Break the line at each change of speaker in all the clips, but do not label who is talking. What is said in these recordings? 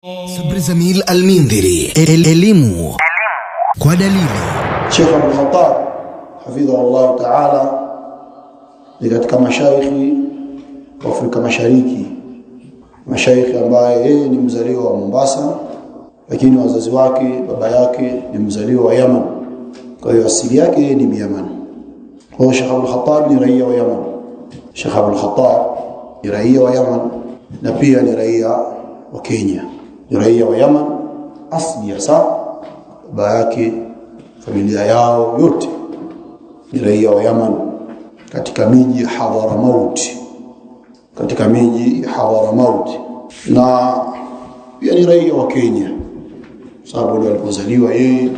Sabri Zamil Al-Mindhiri, elimu kwa dalili.
Sheikh Abdul Khattab hafidhahullah ta'ala ni katika mashaikhi wa Afrika Mashariki, mashaikhi ambaye yeye ni mzaliwa wa Mombasa, lakini wazazi wake, baba yake ni mzaliwa wa Yemen. Kwa hiyo asili yake ni Yemen. Kwa Sheikh Abdul Khattab ni raia wa Yemen. Sheikh Abdul Khattab ni raia wa Yemen na pia ni raia wa Kenya. Ni raia wa Yemen asli hasa, baba yake, familia yao yote ni raia wa Yemen katika miji Hadhramaut, na pia ni raia wa Kenya sababu ndio alipozaliwa yeye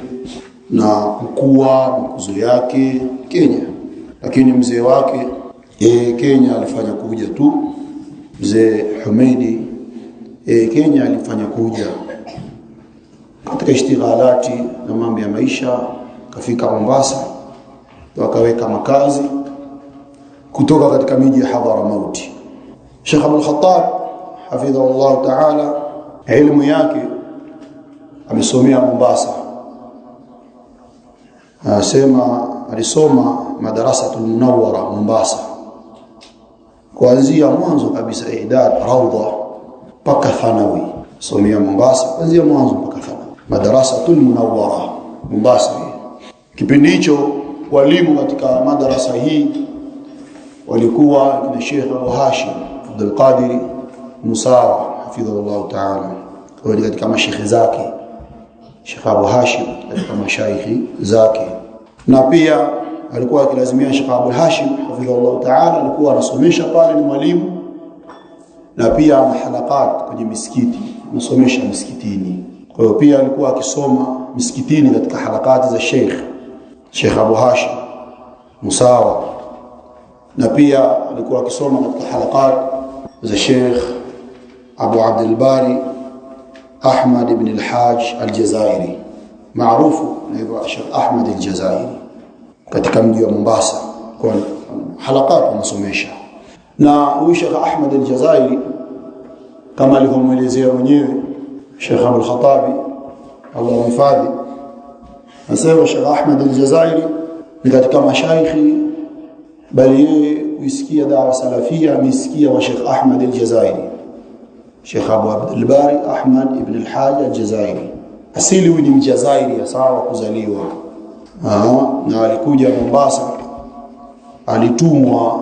na kukua makuzo yake Kenya. Lakini mzee wake yeye Kenya alifanya kuja tu, mzee Humeidi Kenya alifanya kuja katika ishtighalati na mambo ya maisha, kafika Mombasa wakaweka makazi kutoka katika miji ya Hadhramaut. Sheikh Abdul Khattab hafidhahullah ta'ala elimu yake amesomea Mombasa. Anasema alisoma Madrasatul Munawwara Mombasa, kuanzia mwanzo kabisa idad rawda mpaka thanawi. Somea Mombasa kuanzia mwanzo mpaka thanawi, Madrasatul Munawwara Mombasa. Kipindi hicho walimu katika madrasa hii walikuwa ni Sheikh Abu Hashim Abdul Qadir Musawa hafidhahullah ta'ala, kwa katika mashaikhi zake Sheikh Abu Hashim katika mashaikhi zake. Na pia alikuwa akilazimia Sheikh Abu Hashim hafidhahullah ta'ala, alikuwa anasomesha pale, ni mwalimu, na pia mahalakat kwenye misikiti, anasomesha misikitini. Kwa hiyo pia alikuwa akisoma misikitini katika halakati za Sheikh Abu Hashim Musawa, na pia alikuwa akisoma katika halakati za Sheikh Abu Abdul Bari Ahmad ibn al-Hajj al-Jazairi, maarufu na Sheikh Ahmad al-Jazairi, katika mji wa Mombasa. Kwa halakati anasomesha. Na huyu Sheikh Ahmad al-Jazairi kama alivyomuelezea mwenyewe Sheikh Abdul Khattab Allah mhifadhi, anasema Sheikh Ahmad al-Jazairi ni katika mashaikhi, bali yeye kuisikia dawa salafia amesikia wa Sheikh Ahmad al-Jazairi, Sheikh Abu Abdul Bari Ahmad ibn al-Hajj al-Jazairi. Asili huyu ni Mjazairi sawa kuzaliwa, na alikuja Mombasa, alitumwa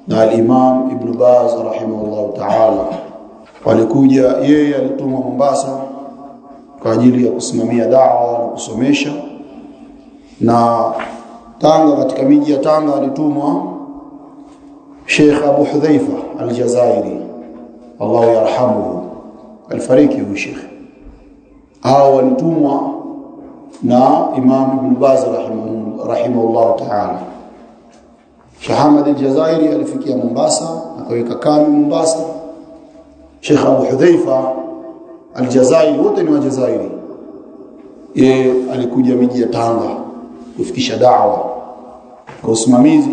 na al-Imam Ibn Baz rahimahullah ta'ala. Walikuja, yeye alitumwa Mombasa kwa ajili ya kusimamia da'wa na kusomesha. Na Tanga, katika miji ya Tanga alitumwa Sheikh Abu Hudhaifa al-Jazairi Allah yarhamuhu, alifariki huyu Sheikh. Hao walitumwa na Imam Ibn Baz rahimahullah ta'ala. Sheikh Ahmad al-Jazairi alifikia Mombasa, akaweka kambi Mombasa. Sheikh Abu Hudhaifa al-Jazairi, wote ni wa Jazairi, yeye alikuja miji ya Tanga kufikisha da'wa kwa usimamizi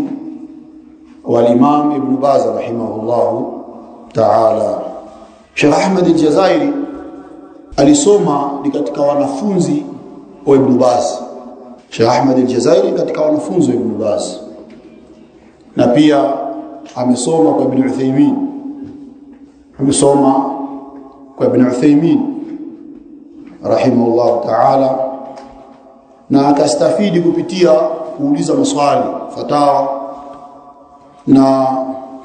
wa Imam Ibn Baz rahimahullah ta'ala. Sheikh Ahmad al-Jazairi alisoma ni katika wanafunzi wa Ibn Baz. Sheikh Ahmad al-Jazairi katika wanafunzi wa Ibn Baz, na pia amesoma kwa Ibn Uthaymeen, rahimahullah ta'ala, na akastafidi kupitia kuuliza maswali fatawa na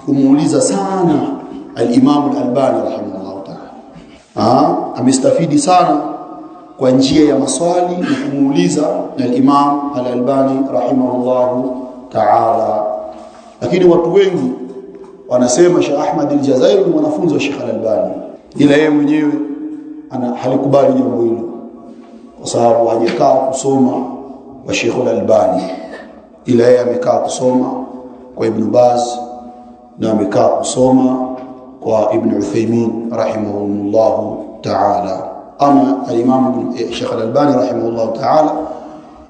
kumuuliza sana al-Imam al-Albani rahimahullah ta'ala. Amestafidi sana kwa njia ya maswali na kumuuliza na al-Imam al-Albani rahimahullah ta'ala. Lakini watu wengi wanasema Sheikh Ahmad al-Jazairi ni mwanafunzi wa Sheikh al-Albani, ila yeye mwenyewe halikubali jambo hilo, kwa sababu hajakaa kusoma kwa Sheikh al-Albani, ila yeye amekaa kusoma kwa Ibn Baz na amekaa kusoma kwa Ibn Uthaymeen rahimahullah ta'ala. Ama al-Imam Sheikh al-Albani rahimahullah ta'ala,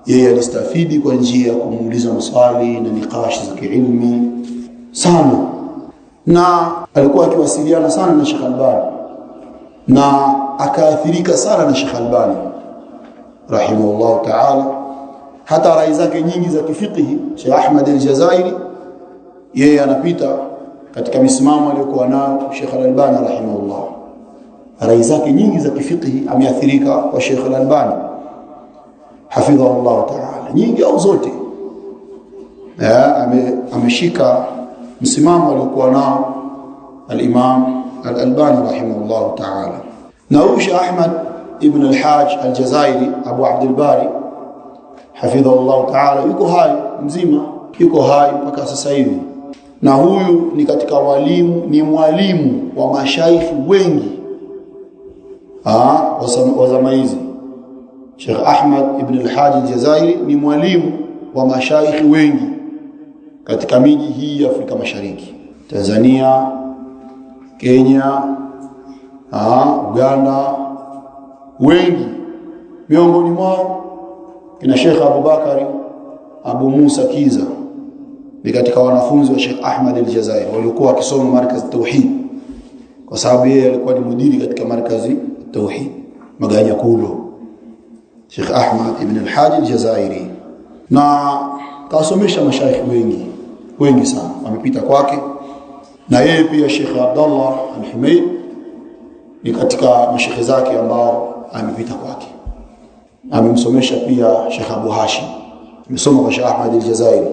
yeye alistafidi kwa njia ya kumuuliza maswali na nikash za kiilmi sana, na alikuwa akiwasiliana sana na Sheikh al-Albani. na akaathirika sana na Sheikh Albani rahimahullah ta'ala. Hata rai zake nyingi za kifiqhi Sheikh Ahmad al-Jazairi yeye anapita katika misimamo aliyokuwa nayo Sheikh Albani rahimahullah. Rai zake nyingi za kifiqhi ameathirika kwa Sheikh Albani hafidhahullah ta'ala, nyingi au zote ameshika msimamo aliokuwa nao al-Imam al-Albani rahimahullah ta'ala. Na Sheikh Ahmad ibn al-Hajj al-Jazairi Abu Abd al-Bari hafidhahullah ta'ala yuko hai mzima, yuko hai mpaka sasa hivi, na huyu ni katika ni mwalimu wa mashaikhi wengi wa zama hizi. Sheikh Ahmad ibn al-Hajj al-Jazairi ni mwalimu wa mashaikhi wengi katika miji hii ya Afrika Mashariki, Tanzania, Kenya, Uganda, wengi miongoni mwao kina Sheikh Abubakari Abu Musa Kiza ni katika wanafunzi wa Sheikh Ahmad al-Jazairi waliokuwa wakisoma markazi Tauhid, kwa sababu yeye alikuwa ni mudiri katika markazi Tauhid Maganya Kulo, Sheikh Ahmad ibn al-Hajj al-Jazairi, na kasomesha mashaikh wengi sana wamepita kwake. Na yeye pia Sheikh Abdullah al-Humaid ni katika mashaikh zake ambao amepita kwake. Amemsomesha pia Sheikh Abu Hashim, amesoma kwa Sheikh Ahmad al-Jazairi,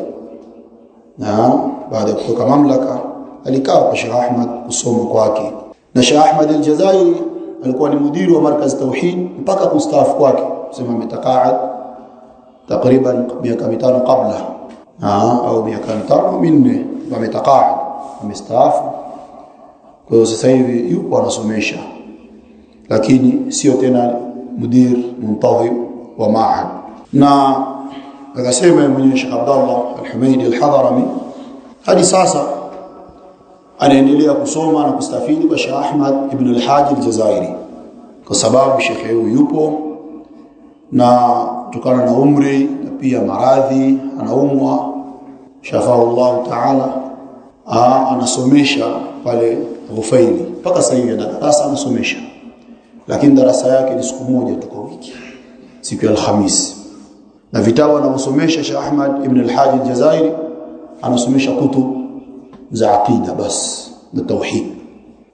na baada ya kutoka mamlaka alikaa kwa Sheikh Ahmad kusoma kwake. Na Sheikh Ahmad al-Jazairi alikuwa ni mudiri wa markaz Tauhid mpaka kustaafu kwake, sema ametaqaad takriban miaka 5 kabla au miaka 5 minne ametaqaad, amestaafu. Kwa hiyo sasa hivi yupo anasomesha, lakini sio tena mudir muntadhim wa ma'had. Na akasema mwenyewe Sheikh Abdullah al-Humaidi al-Hadrami hadi sasa anaendelea kusoma na kustafidi kwa Sheikh Ahmad ibn al-Hajj al-Jazairi, kwa sababu Sheikh huyu yupo na kutokana na umri na pia maradhi anaumwa, shafahullah ta'ala, anasomesha pale Ghufaili mpaka sasa hivi darasa anasomesha, lakini darasa yake ni siku moja tu kwa wiki, siku ya Alhamisi. Na vitabu anavyosomesha Sheikh Ahmad ibn al-Hajj al-Jazairi anasomesha kutub za aqida bas na tauhid,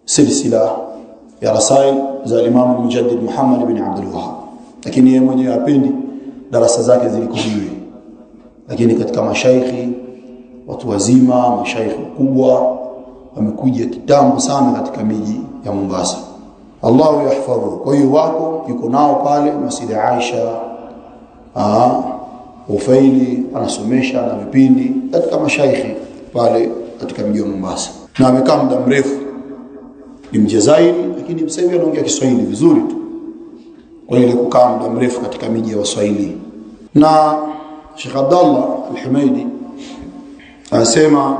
silsila ya rasail za Imam al-Mujaddid Muhammad ibn Abdul Wahhab, lakini yeye mwenyewe hapendi darasa zake zilikubiwe. Lakini katika mashaikhi watu wazima, mashaikhi wakubwa wamekuja kitambo sana katika miji ya Mombasa, Allahu yahfadhu. Kwa hiyo wako yuko nao pale Masjid Aisha, Ufaili anasomesha na vipindi katika mashaikhi pale katika mji wa Mombasa, na amekaa muda mrefu. Ni Mjazairi lakini msaivi anaongea Kiswahili vizuri tu, kwa ile kukaa muda mrefu katika miji ya Waswahili. Na Sheikh Abdullah al-Humaidi anasema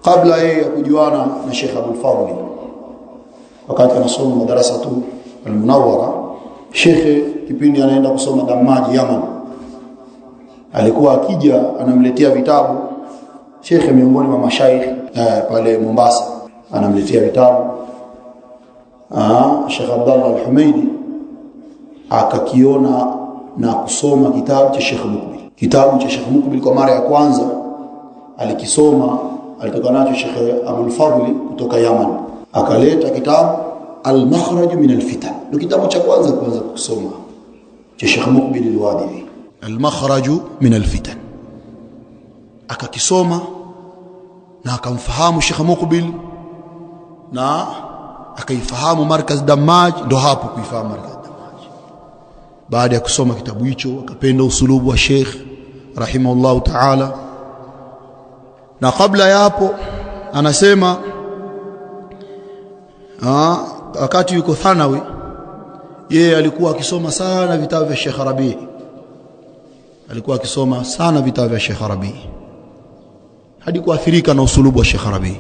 kabla yeye kujuana na Sheikh Abdul Fadhli, wakati anasoma madarasa tu al-Munawwara, Sheikh kipindi anaenda kusoma Damaji Yaman, alikuwa akija anamletea vitabu Sheikh miongoni mwa mashaikh pale Mombasa, anamletea vitabu. Sheikh Abdullah al-Humaidi akakiona na kusoma kitabu cha Sheikh Mukbil. Kitabu cha Sheikh Mukbil kwa mara ya kwanza alikisoma, alitoka nacho Sheikh Abdul Fadhli kutoka Yaman, akaleta kitabu Al-Makhraj min al-Fitan, ndio kitabu cha kwanza kusoma cha Sheikh Mukbil al-Wadi'i, Al-Makhraj min al-Fitan. Akakisoma na akamfahamu Sheikh Mukbil na akaifahamu markaz Damaj. Ndo hapo kuifahamu markaz Damaj, baada ya kusoma kitabu hicho akapenda usulubu wa Sheikh rahimahullah ta'ala. Na kabla ya hapo anasema wakati yuko thanawi yeye alikuwa akisoma sana vitabu vya Sheikh Rabi, alikuwa akisoma sana vitabu vya Sheikh Rabi hadi kuathirika na usulubu wa Sheikh Rabi.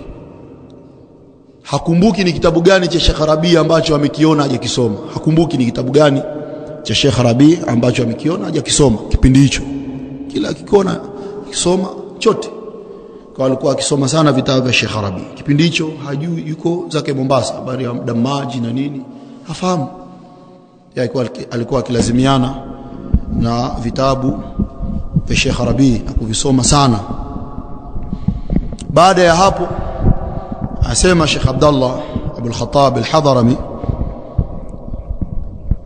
Hakumbuki ni kitabu gani cha Sheikh Rabi ambacho amekiona hajakisoma, hakumbuki ni kitabu gani cha Sheikh Rabi ambacho amekiona hajakisoma kipindi hicho, kila akikona kisoma chote. kwa alikuwa akisoma sana vitabu vya Sheikh Arabi. Kipindi hicho hajui, yuko zake Mombasa, habari ya Damaji na nini hafahamu. Alikuwa akilazimiana na vitabu vya Sheikh Arabi na kuvisoma sana. Baada ya hapo asema Sheikh Abdullah Abul Khattab Al-Hadhrami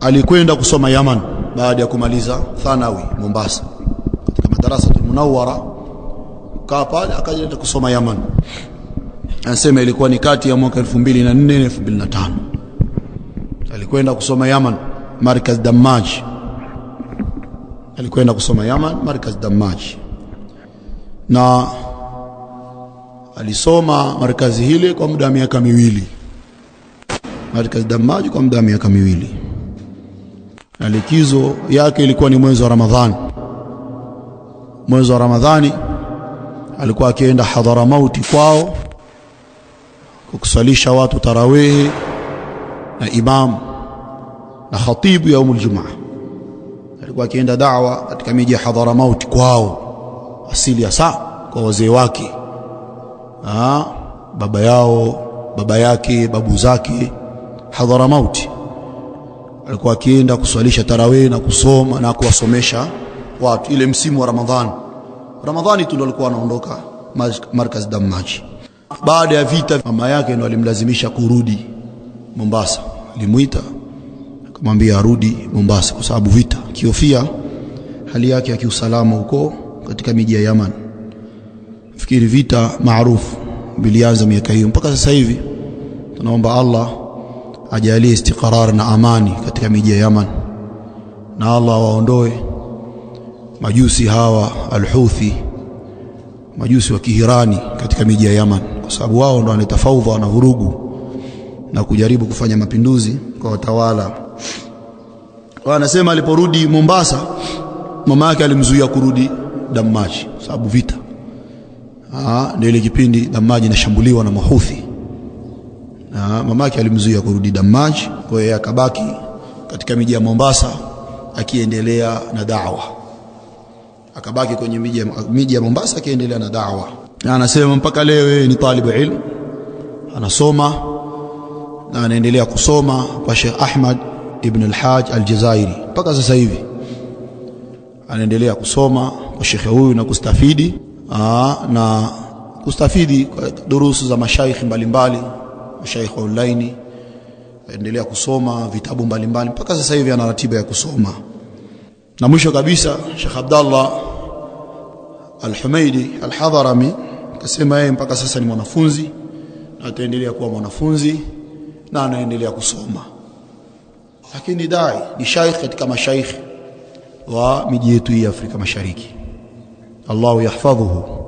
alikwenda kusoma Yaman baada ya kumaliza thanawi Mombasa katika madarasa Munawwara. Kaa pale akaenda kusoma Yaman. Anasema ilikuwa ni kati ya mwaka 2004 na 2005. Alikwenda kusoma Yaman Markaz Dammaj. Alikwenda kusoma Yaman Markaz Dammaj. Na alisoma markazi hile kwa muda wa miaka miwili. Markaz Dammaj kwa muda wa miaka miwili. Na likizo yake ilikuwa ni mwezi wa Ramadhani. Mwezi wa Ramadhani alikuwa akienda Hadharamauti kwao kukusalisha watu tarawih na imam na khatibu yaumul Jumaa. Alikuwa akienda da'wa katika miji ya Hadharamauti kwao, asili ya saa kwa wazee wake, baba yao, baba yake, babu zake Hadharamauti. Alikuwa akienda kuswalisha tarawih na kusoma na kuwasomesha watu ile msimu wa Ramadhani tu ndo alikuwa anaondoka Markaz Dammaj. Baada ya vita mama yake ndo alimlazimisha kurudi Mombasa. Alimuita akamwambia arudi Mombasa kwa sababu vita, kiofia hali yake ya kiusalama huko katika miji ya Yaman. Fikiri vita maarufu bilianza miaka hiyo mpaka sasa hivi. Tunaomba Allah ajalie istiqrar na amani katika miji ya Yaman, na Allah waondoe majusi hawa al-Houthi, majusi wa Kihirani katika miji ya Yaman, kwa sababu wao ndo wanatafaudha na vurugu na kujaribu kufanya mapinduzi kwa watawala. Wanasema aliporudi Mombasa mama yake alimzuia kurudi Dammaj sababu vita. Ndio ile kipindi Dammaj inashambuliwa na Mahouthi. Mama yake alimzuia kurudi Dammaj, kwa hiyo akabaki katika miji ya Mombasa akiendelea na da'wa. Akabaki kwenye miji ya Mombasa akiendelea na da'wa. Na anasema mpaka leo yeye ni talibu ilmu, anasoma na anaendelea kusoma kwa Sheikh Ahmad ibn al-Hajj al-Jazairi mpaka sasa hivi. Anaendelea kusoma kwa Sheikh huyu na kustafidi kwa durusu za mashaikh mbalimbali, mashaikh online. Anaendelea kusoma vitabu mbalimbali mpaka sasa hivi ana ratiba ya kusoma. Na mwisho kabisa Sheikh Abdullah Al-Humaidi Al-Hadhrami akasema yeye mpaka sasa ni mwanafunzi na ataendelea kuwa mwanafunzi na anaendelea kusoma, lakini dai ni shaikh katika mashaikh wa miji yetu ya Afrika Mashariki. Allahu yahfadhuhu.